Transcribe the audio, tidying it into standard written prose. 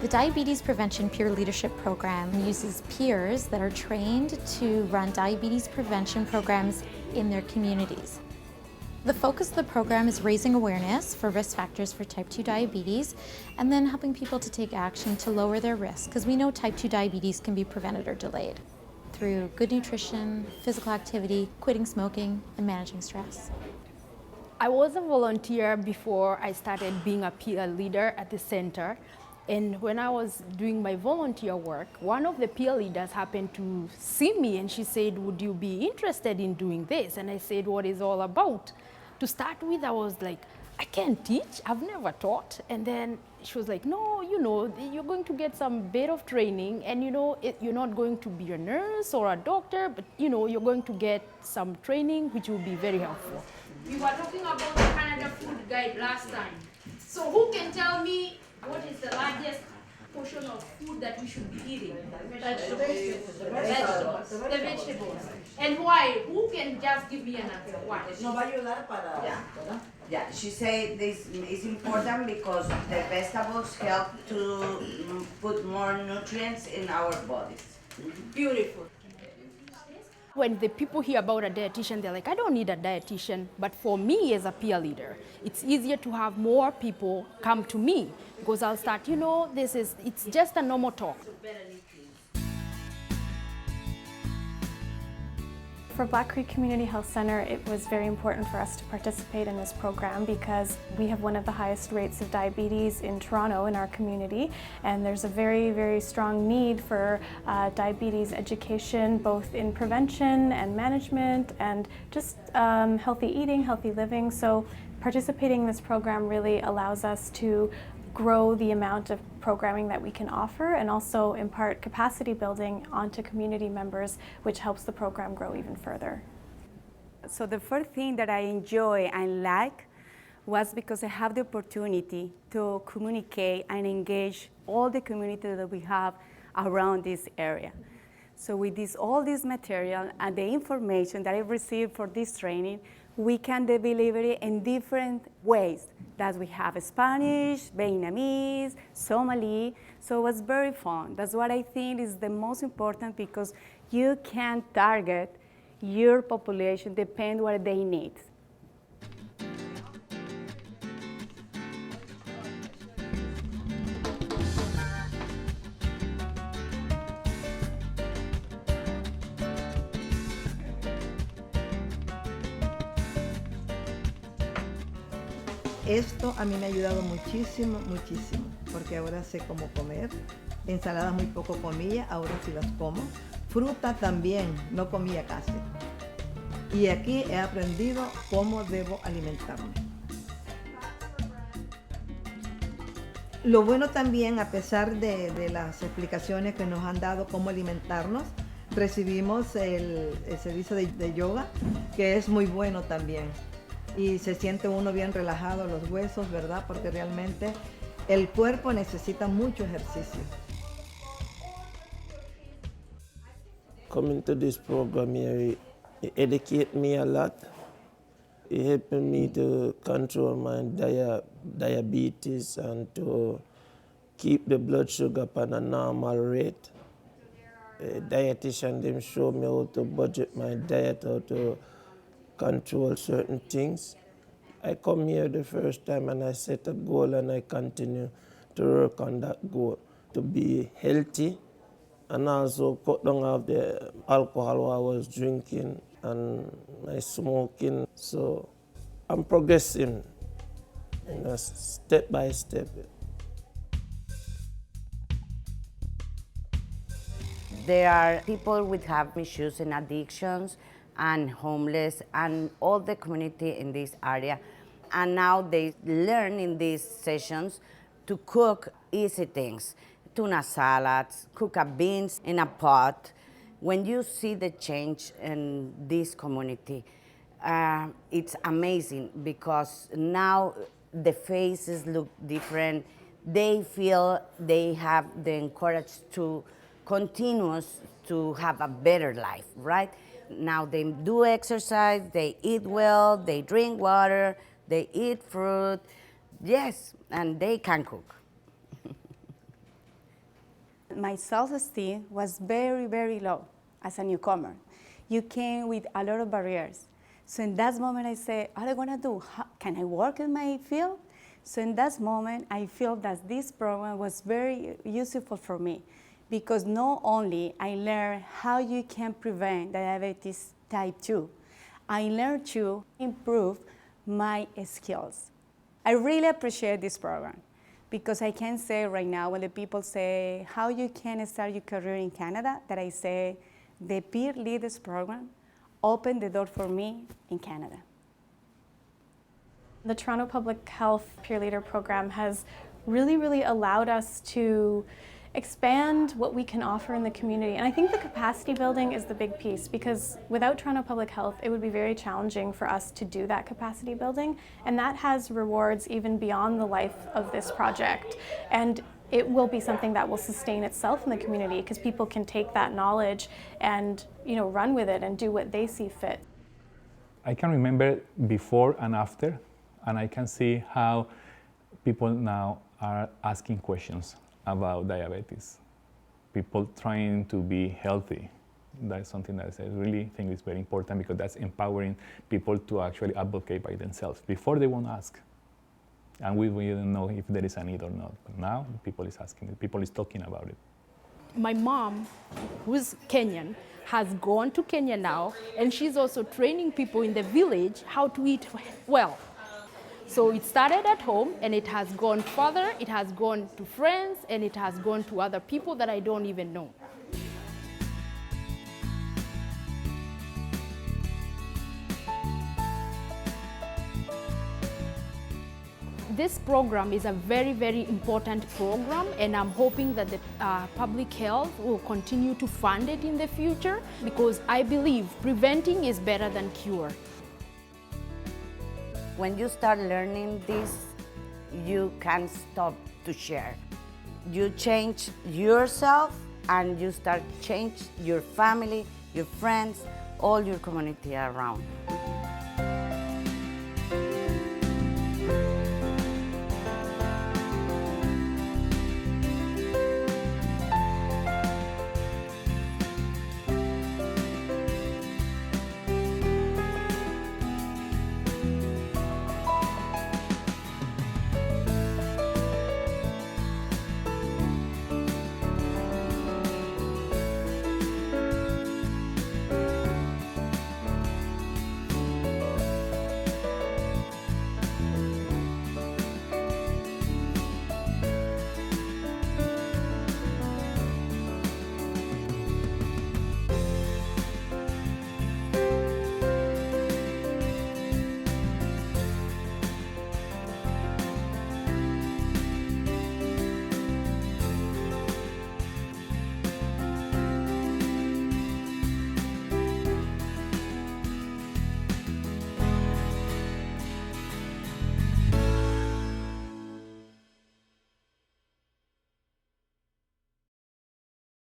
The Diabetes Prevention Peer Leadership Program uses peers that are trained to run diabetes prevention programs in their communities. The focus of the program is raising awareness for risk factors for type 2 diabetes and then helping people to take action to lower their risk, because we know type 2 diabetes can be prevented or delayed through good nutrition, physical activity, quitting smoking, and managing stress. I was a volunteer before I started being a peer leader at the center. And when I was doing my volunteer work, one of the peer leaders happened to see me and she said, "Would you be interested in doing this?" And I said, "What is it all about?" To start with, I was like, "I can't teach, I've never taught." And then she was like, "No, you're going to get some bit of training, and you're not going to be a nurse or a doctor, but you're going to get some training which will be very helpful." We were talking about the Canada Food Guide last time. So who can tell me what is the largest portion of food that we should be eating? Vegetables. The vegetables. And why? Who can just give me an answer? Why? Yeah, she said this is important because the vegetables help to put more nutrients in our bodies. Beautiful. When the people hear about a dietitian, they're like, "I don't need a dietitian." But for me as a peer leader, it's easier to have more people come to me because I'll start, it's just a normal talk. For Black Creek Community Health Center, it was very important for us to participate in this program because we have one of the highest rates of diabetes in Toronto in our community, and there's a very, very strong need for diabetes education, both in prevention and management and just healthy eating, healthy living. So participating in this program really allows us to grow the amount of programming that we can offer and also impart capacity building onto community members, which helps the program grow even further. So the first thing that I enjoy and like was because I have the opportunity to communicate and engage all the community that we have around this area. So with all this material and the information that I received for this training, we can deliver it in different ways. That we have Spanish, Vietnamese, Somali, so it was very fun. That's what I think is the most important because you can target your population, depend what they need. Esto a mí me ha ayudado muchísimo, muchísimo, porque ahora sé cómo comer. Ensaladas muy poco comía, ahora sí las como. Fruta también, no comía casi. Y aquí he aprendido cómo debo alimentarme. Lo bueno también, a pesar de las explicaciones que nos han dado cómo alimentarnos, recibimos el servicio de yoga, que es muy bueno también. Y se siente uno bien relajado, los huesos, ¿verdad? Porque realmente el cuerpo necesita mucho ejercicio. Coming to this program here, it educates me a lot. It helped me to control my diabetes and to keep the blood sugar up a normal rate. The dietitian them show me how to budget my diet, how to control certain things. I come here the first time and I set a goal and I continue to work on that goal, to be healthy and also cut down of the alcohol I was drinking and my smoking. So I'm progressing, step by step. There are people with have issues and addictions and homeless and all the community in this area. And now they learn in these sessions to cook easy things, tuna salads, cook a beans in a pot. When you see the change in this community, it's amazing because now the faces look different. They feel they have the encourage to continue to have a better life, right? Now they do exercise, they eat well, they drink water, they eat fruit, yes, and they can cook. My self-esteem was very, very low as a newcomer. You came with a lot of barriers. So in that moment I say, what am I gonna do? Can I work in my field? So in that moment I feel that this program was very useful for me because not only I learned how you can prevent diabetes type 2, I learned to improve my skills. I really appreciate this program because I can say right now when the people say how you can start your career in Canada, that I say the Peer Leaders Program opened the door for me in Canada. The Toronto Public Health Peer Leader Program has really allowed us to expand what we can offer in the community. And I think the capacity building is the big piece because without Toronto Public Health, it would be very challenging for us to do that capacity building. And that has rewards even beyond the life of this project. And it will be something that will sustain itself in the community because people can take that knowledge and run with it and do what they see fit. I can remember before and after, and I can see how people now are asking questions about diabetes. People trying to be healthy. That's something that I really think is very important because that's empowering people to actually advocate by themselves. Before they won't ask. And we don't know if there is a need or not. But now people is asking, people is talking about it. My mom, who's Kenyan, has gone to Kenya now, and she's also training people in the village how to eat well. So it started at home, and it has gone further, it has gone to friends, and it has gone to other people that I don't even know. This program is a very important program, and I'm hoping that the public health will continue to fund it in the future because I believe preventing is better than cure. When you start learning this, you can't stop to share. You change yourself and you start change your family, your friends, all your community around.